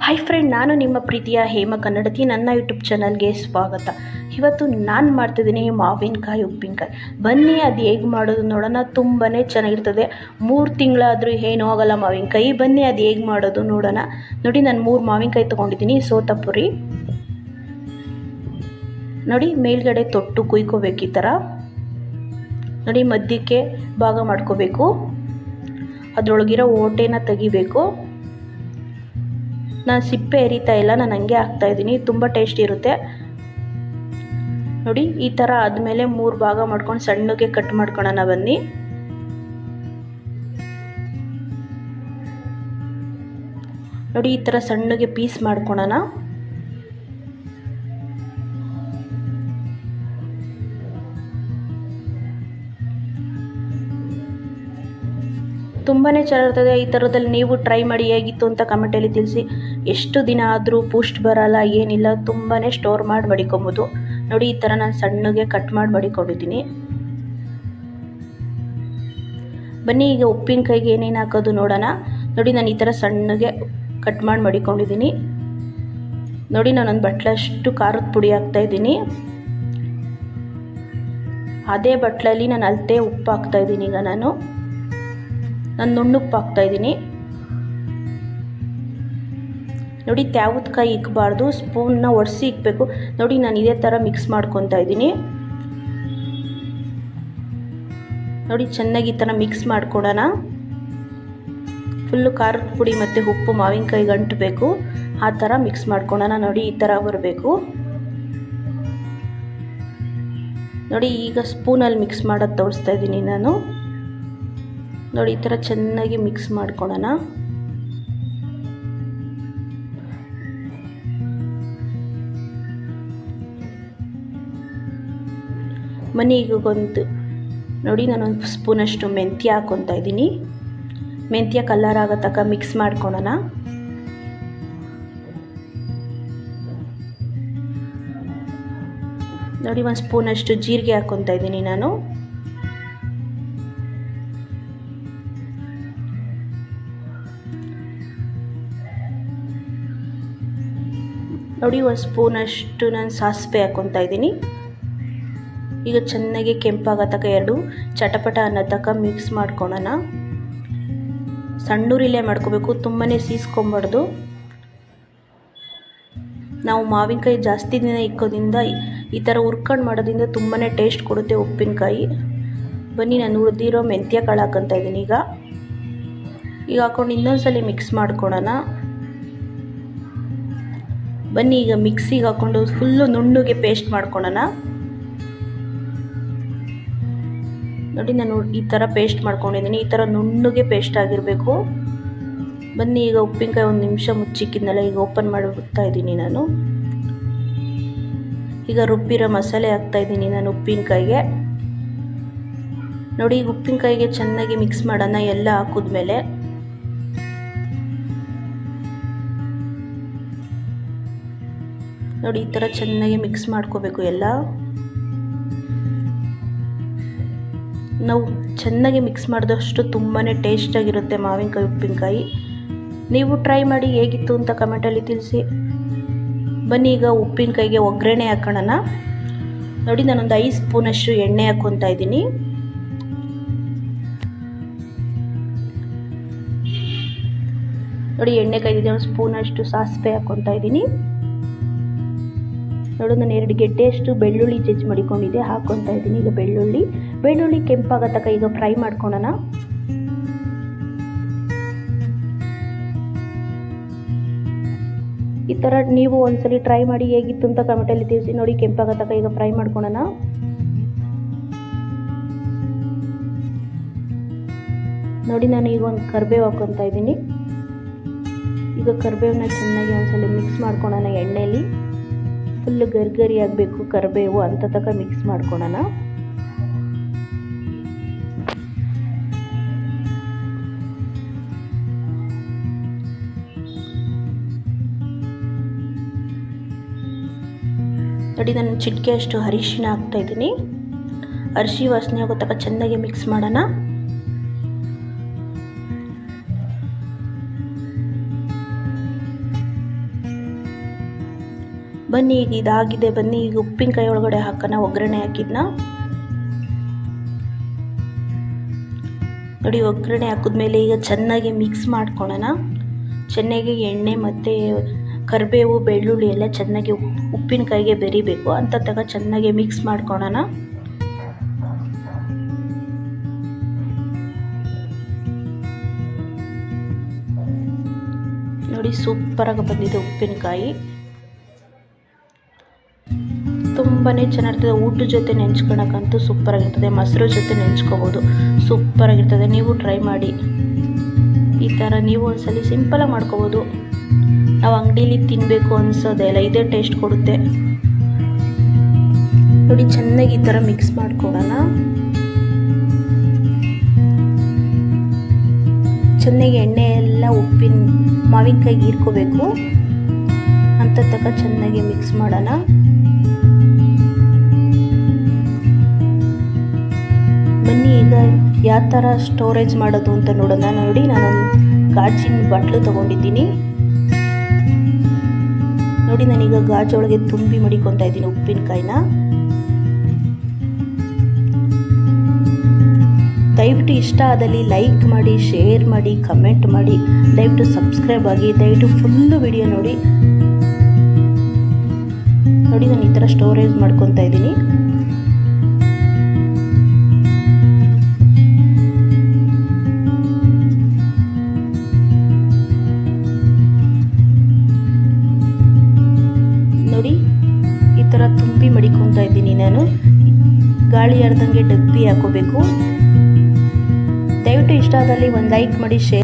Hi friend, ನಾನು ನಿಮ್ಮ ಪ್ರೀತಿಯ ಹೇಮ ಕನ್ನಡತಿ. ನನ್ನ ಯೂಟ್ಯೂಬ್ ಚಾನಲ್ಗೆ ಸ್ವಾಗತ. ಇವತ್ತು ನಾನು ಮಾಡ್ತಿದ್ದೀನಿ ಮಾವಿನಕಾಯಿ ಉಪ್ಪಿನಕಾಯಿ. ಬನ್ನಿ ಅದು ಹೇಗೆ ಮಾಡೋದು ನೋಡೋಣ. ತುಂಬಾ ಚೆನ್ನಾಗಿರ್ತದೆ. 3 ತಿಂಗಳಾದರೂ ಏನೂ ಆಗೋಲ್ಲ ಮಾವಿನಕಾಯಿ. ಬನ್ನಿ ಅದು ಹೇಗೆ ಮಾಡೋದು ನೋಡೋಣ. ನೋಡಿ, ನಾನು 3 ಮಾವಿನಕಾಯಿ ತೊಗೊಂಡಿದ್ದೀನಿ, ಸೋತಪುರಿ. ನೋಡಿ, ಮೇಲ್ಗಡೆ ತೊಟ್ಟು ಕುಯ್ಕೋಬೇಕು ಈ ಥರ. ನೋಡಿ, ಮಧ್ಯಕ್ಕೆ ಭಾಗ ಮಾಡ್ಕೋಬೇಕು. ಅದರೊಳಗಿರೋ ಓಟೆನ ತೆಗಿಬೇಕು. ನಾನು ಸಿಪ್ಪೆ ಎರಿತಾ ಇಲ್ಲ, ನಾನು ಹಂಗೆ ಹಾಕ್ತಾಯಿದ್ದೀನಿ. ತುಂಬ ಟೇಸ್ಟ್ ಇರುತ್ತೆ. ನೋಡಿ, ಈ ಥರ ಆದಮೇಲೆ 3 ಭಾಗ ಮಾಡ್ಕೊಂಡು ಸಣ್ಣಗೆ ಕಟ್ ಮಾಡ್ಕೊಳ್ಳೋಣ. ಬನ್ನಿ, ನೋಡಿ ಈ ಥರ ಸಣ್ಣಗೆ ಪೀಸ್ ಮಾಡ್ಕೊಳ್ಳೋಣ. ತುಂಬಾ ಚೆನ್ನಾಗಿರ್ತದೆ. ಈ ಥರದಲ್ಲಿ ನೀವು ಟ್ರೈ ಮಾಡಿ, ಹೇಗಿತ್ತು ಅಂತ ಕಮೆಂಟಲ್ಲಿ ತಿಳಿಸಿ. ಎಷ್ಟು ದಿನ ಆದರೂ ಪುಷ್ಟ್ ಬರಲ್ಲ, ಏನಿಲ್ಲ. ತುಂಬಾ ಸ್ಟೋರ್ ಮಾಡಿ ಮಡಿಕೊಬೋದು. ನೋಡಿ, ಈ ಥರ ನಾನು ಸಣ್ಣಗೆ ಕಟ್ ಮಾಡಿ ಮಡಿಕೊಂಡಿದ್ದೀನಿ. ಬನ್ನಿ, ಈಗ ಉಪ್ಪಿನಕಾಯಿಗೆ ಏನೇನು ಹಾಕೋದು ನೋಡೋಣ. ನೋಡಿ, ನಾನು ಈ ಥರ ಸಣ್ಣಗೆ ಕಟ್ ಮಾಡಿ ಮಡಿಕೊಂಡಿದ್ದೀನಿ. ನೋಡಿ, ನಾನೊಂದು ಬಟ್ಲಷ್ಟು ಖಾರದ ಪುಡಿ ಹಾಕ್ತಾಯಿದ್ದೀನಿ. ಅದೇ ಬಟ್ಲಲ್ಲಿ ನಾನು ಅಳತೆ ಉಪ್ಪು ಹಾಕ್ತಾಯಿದ್ದೀನಿ. ಈಗ ನಾನು ನುಣ್ಣುಪ್ಪು ಹಾಕ್ತಾಯಿದ್ದೀನಿ. ನೋಡಿ, ತ್ಯಾವುದಕಾಯಿ ಇಕ್ಕಬಾರ್ದು, ಸ್ಪೂನ್ನ ಒರೆಸಿ ಇಕ್ಕಬೇಕು. ನೋಡಿ, ನಾನು ಇದೇ ಥರ ಮಿಕ್ಸ್ ಮಾಡ್ಕೊತಾ ಇದ್ದೀನಿ. ನೋಡಿ, ಚೆನ್ನಾಗಿ ಈ ಥರ ಮಿಕ್ಸ್ ಮಾಡ್ಕೊಡೋಣ. ಫುಲ್ಲು ಖಾರದ ಪುಡಿ ಮತ್ತು ಉಪ್ಪು ಮಾವಿನಕಾಯಿಗೆ ಅಂಟಬೇಕು, ಆ ಥರ ಮಿಕ್ಸ್ ಮಾಡ್ಕೊಳೋಣ. ನೋಡಿ, ಈ ಥರ ಬರಬೇಕು. ನೋಡಿ, ಈಗ ಸ್ಪೂನಲ್ಲಿ ಮಿಕ್ಸ್ ಮಾಡೋದು ತೋರಿಸ್ತಾ ಇದ್ದೀನಿ ನಾನು. ನೋಡಿ, ಈ ಥರ ಚೆನ್ನಾಗಿ ಮಿಕ್ಸ್ ಮಾಡ್ಕೊಳ್ಳೋಣ. ಬನ್ನಿ, ಈಗ ನೋಡಿ, ನಾನೊಂದು ಸ್ಪೂನಷ್ಟು ಮೆಂತ್ಯ ಹಾಕ್ಕೊತಾ ಇದ್ದೀನಿ. ಮೆಂತ್ಯ ಕಲರ್ ಆಗೋ ತನಕ ಮಿಕ್ಸ್ ಮಾಡ್ಕೊಳ್ಳೋಣ. ನೋಡಿ, 1 ಸ್ಪೂನಷ್ಟು ಜೀರಿಗೆ ಹಾಕ್ಕೊತಾ ಇದ್ದೀನಿ ನಾನು. ನೋಡಿ, 1 ಸ್ಪೂನಷ್ಟು ನಾನು ಸಾಸಿವೆ ಹಾಕ್ಕೊತಾ ಇದ್ದೀನಿ. ಈಗ ಚೆನ್ನಾಗಿ ಕೆಂಪಾಗೋ ತನಕ, 2 ಚಟಪಟ ಅನ್ನೋ ತನಕ ಮಿಕ್ಸ್ ಮಾಡ್ಕೊಳ್ಳೋಣ. ಸಣ್ಣೂರಿಲೇ ಮಾಡ್ಕೋಬೇಕು, ತುಂಬಾ ಸೀಸ್ಕೊಬಾರ್ದು. ನಾವು ಮಾವಿನಕಾಯಿ ಜಾಸ್ತಿ ದಿನ ಇಕ್ಕೋದ್ರಿಂದ, ಈ ಥರ ಹುರ್ಕೊಂಡು ಮಾಡೋದ್ರಿಂದ ತುಂಬಾ ಟೇಸ್ಟ್ ಕೊಡುತ್ತೆ ಉಪ್ಪಿನಕಾಯಿ. ಬನ್ನಿ, ನಾನು ಹುರಿದಿರೋ ಮೆಂತ್ಯ ಕಾಳು ಹಾಕ್ಕೊತಾ ಇದ್ದೀನಿ. ಈಗ ಹಾಕ್ಕೊಂಡು ಇನ್ನೊಂದ್ಸಲಿ ಮಿಕ್ಸ್ ಮಾಡ್ಕೊಳ್ಳೋಣ. ಬನ್ನಿ, ಈಗ ಮಿಕ್ಸಿಗೆ ಹಾಕ್ಕೊಂಡು ಫುಲ್ಲು ನುಣ್ಣಗೆ ಪೇಸ್ಟ್ ಮಾಡ್ಕೊಳ್ಳೋಣ. ನೋಡಿ, ನಾನು ಈ ಥರ ಪೇಸ್ಟ್ ಮಾಡ್ಕೊಂಡಿದ್ದೀನಿ. ಈ ಥರ ನುಣ್ಣಗೆ ಪೇಸ್ಟ್ ಆಗಿರಬೇಕು. ಬನ್ನಿ, ಈಗ ಉಪ್ಪಿನಕಾಯಿ 1 ನಿಮಿಷ ಮುಚ್ಚಿಕ್ಕಿದ್ನಲ್ಲ, ಈಗ ಓಪನ್ ಮಾಡಿ ಬಿಡ್ತಾ ಇದ್ದೀನಿ ನಾನು. ಈಗ ರುಬ್ಬಿರೋ ಮಸಾಲೆ ಹಾಕ್ತಾಯಿದ್ದೀನಿ ನಾನು ಉಪ್ಪಿನಕಾಯಿಗೆ. ನೋಡಿ, ಈಗ ಉಪ್ಪಿನಕಾಯಿಗೆ ಚೆನ್ನಾಗಿ ಮಿಕ್ಸ್ ಮಾಡೋಣ ಎಲ್ಲ ಹಾಕಿದ್ಮೇಲೆ. ನೋಡಿ, ಈ ಥರ ಚೆನ್ನಾಗಿ ಮಿಕ್ಸ್ ಮಾಡ್ಕೋಬೇಕು ಎಲ್ಲ. ನಾವು ಚೆನ್ನಾಗಿ ಮಿಕ್ಸ್ ಮಾಡಿದಷ್ಟು ತುಂಬಾ ಟೇಸ್ಟಾಗಿರುತ್ತೆ ಮಾವಿನಕಾಯಿ ಉಪ್ಪಿನಕಾಯಿ. ನೀವು ಟ್ರೈ ಮಾಡಿ, ಹೇಗಿತ್ತು ಅಂತ ಕಮೆಂಟಲ್ಲಿ ತಿಳಿಸಿ. ಬನ್ನಿ, ಈಗ ಉಪ್ಪಿನಕಾಯಿಗೆ ಒಗ್ಗರಣೆ ಹಾಕೋಣ. ನೋಡಿ, ನಾನೊಂದು 5 ಸ್ಪೂನಷ್ಟು ಎಣ್ಣೆ ಹಾಕ್ಕೊತಾ ಇದ್ದೀನಿ. ನೋಡಿ, ಎಣ್ಣೆ ಕಾಯ್ದಿದೆ. 1 ಸ್ಪೂನಷ್ಟು ಸಾಸಿವೆ ಹಾಕ್ಕೊತಾ ಇದ್ದೀನಿ. ನೋಡಿ, ನಾನು 2 ಗೆಡ್ಡೆಯಷ್ಟು ಬೆಳ್ಳುಳ್ಳಿ ಜಜ್ಜಿ ಮಾಡಿಕೊಂಡಿದ್ದೆ, ಹಾಕ್ಕೊತಾ ಇದ್ದೀನಿ. ಈಗ ಬೆಳ್ಳುಳ್ಳಿ ಕೆಂಪಾಗೋ ತನಕ ಈಗ ಫ್ರೈ ಮಾಡ್ಕೊಳ್ಳೋಣ. ಈ ಥರ ನೀವು ಒಂದ್ಸಲಿ ಟ್ರೈ ಮಾಡಿ, ಹೇಗಿತ್ತು ಅಂತ ಕಮೆಂಟಲ್ಲಿ ತಿಳಿಸಿ. ನೋಡಿ, ಕೆಂಪಾಗೋ ತನಕ ಈಗ ಫ್ರೈ ಮಾಡ್ಕೊಳ್ಳೋಣ. ನೋಡಿ, ನಾನು ಈಗ ಒಂದು ಕರಿಬೇವು ಹಾಕ್ಕೊತಾ ಇದ್ದೀನಿ. ಈಗ ಕರಿಬೇವನ್ನ ಚೆನ್ನಾಗಿ ಒಂದ್ಸಲಿ ಮಿಕ್ಸ್ ಮಾಡ್ಕೊಳ್ಳೋಣ ಎಣ್ಣೆಯಲ್ಲಿ. ಫುಲ್ಲು ಗರಿ ಆಗಬೇಕು ಕರಿಬೇವು, ಅಂತ ತನಕ ಮಿಕ್ಸ್ ಮಾಡ್ಕೊಳ್ಳೋಣ. ನೋಡಿ, ನಾನು ಚಿಟಿಕೆ ಅಷ್ಟು ಅರಿಶಿನ ಹಾಕ್ತಾಯಿದ್ದೀನಿ. ಅರಿಶಿ ವಾಸನೆ ಆಗೋ ತನಕ ಚೆನ್ನಾಗಿ ಮಿಕ್ಸ್ ಮಾಡೋಣ. ಬನ್ನಿ ಈಗ ಇದಾಗಿದೆ. ಬನ್ನಿ ಈಗ ಉಪ್ಪಿನಕಾಯಿ ಒಳಗಡೆ ಹಾಕೋಣ. ಒಗ್ಗರಣೆ ಹಾಕಿದ್ನ ನೋಡಿ. ಒಗ್ಗರಣೆ ಹಾಕಿದ್ಮೇಲೆ ಈಗ ಚೆನ್ನಾಗಿ ಮಿಕ್ಸ್ ಮಾಡ್ಕೊಳ್ಳೋಣ. ಚೆನ್ನಾಗಿ ಎಣ್ಣೆ ಮತ್ತು ಕರಿಬೇವು ಬೆಳ್ಳುಳ್ಳಿ ಎಲ್ಲ ಚೆನ್ನಾಗಿ ಉಪ್ಪಿನಕಾಯಿಗೆ ಬೆರಿಬೇಕು ಅಂತ ಚೆನ್ನಾಗಿ ಮಿಕ್ಸ್ ಮಾಡ್ಕೊಳ್ಳೋಣ. ನೋಡಿ ಸೂಪರಾಗಿ ಬಂದಿದೆ ಉಪ್ಪಿನಕಾಯಿ. ತುಂಬಾ ಚೆನ್ನಾಗಿರ್ತದೆ. ಊಟದ ಜೊತೆ ನೆಂಚ್ಕೊಳಕ್ಕಂತೂ ಸೂಪರಾಗಿರ್ತದೆ. ಮೊಸರು ಜೊತೆ ನೆಂಚ್ಕೋಬೋದು, ಸೂಪರಾಗಿರ್ತದೆ. ನೀವು ಟ್ರೈ ಮಾಡಿ. ಈ ಥರ ನೀವು ಒಂದ್ಸಲ ಸಿಂಪಲಾಗಿ ಮಾಡ್ಕೋಬೋದು. ನಾವು ಅಂಗಡೀಲಿ ತಿನ್ನಬೇಕು ಅನಿಸೋದೇ ಇಲ್ಲ, ಇದೇ ಟೇಸ್ಟ್ ಕೊಡುತ್ತೆ ನೋಡಿ. ಚೆನ್ನಾಗಿ ಈ ಥರ ಮಿಕ್ಸ್ ಮಾಡ್ಕೊಳ್ಳೋಣ. ಚೆನ್ನಾಗಿ ಎಣ್ಣೆ ಎಲ್ಲ ಮಾವಿನಕಾಯಿಗೆ ಹೀರ್ಕೋಬೇಕು ಅಂತ ಚೆನ್ನಾಗಿ ಮಿಕ್ಸ್ ಮಾಡೋಣ. ಬನ್ನಿ ಈಗ ಯಾವ ಥರ ಸ್ಟೋರೇಜ್ ಮಾಡೋದು ಅಂತ ನೋಡೋಣ. ನೋಡಿ, ನಾನೊಂದು ಗಾಜಿನ ಬಾಟ್ಲು ತೊಗೊಂಡಿದ್ದೀನಿ. ನೋಡಿ, ನಾನೀಗ ಗಾಜೊಳಗೆ ತುಂಬಿ ಮಡಿಕೊತಾ ಇದ್ದೀನಿ ಉಪ್ಪಿನಕಾಯಿನ. ದಯವಿಟ್ಟು ಇಷ್ಟ ಆದಲ್ಲಿ ಲೈಕ್ ಮಾಡಿ, ಶೇರ್ ಮಾಡಿ, ಕಮೆಂಟ್ ಮಾಡಿ. ದಯವಿಟ್ಟು ಸಬ್ಸ್ಕ್ರೈಬ್ ಆಗಿ. ದಯವಿಟ್ಟು ಫುಲ್ಲು ವಿಡಿಯೋ ನೋಡಿ. ನೋಡಿ, ನಾನು ಈ ಥರ ಸ್ಟೋರೇಜ್ ಮಾಡ್ಕೊತಾ ಇದ್ದೀನಿ. ನೋಡಿ, ಈ ಥರ ತುಂಬಿ ಮಡಿಕೊತಾ ಇದ್ದೀನಿ ನಾನು. ಗಾಳಿ ಆಡ್ದಂಗೆ ಡಬ್ಬಿ ಹಾಕೋಬೇಕು. ದಯವಿಟ್ಟು ಇಷ್ಟ ಆದಲ್ಲಿ ಒಂದು ಲೈಕ್ ಮಾಡಿ, ಶೇರ್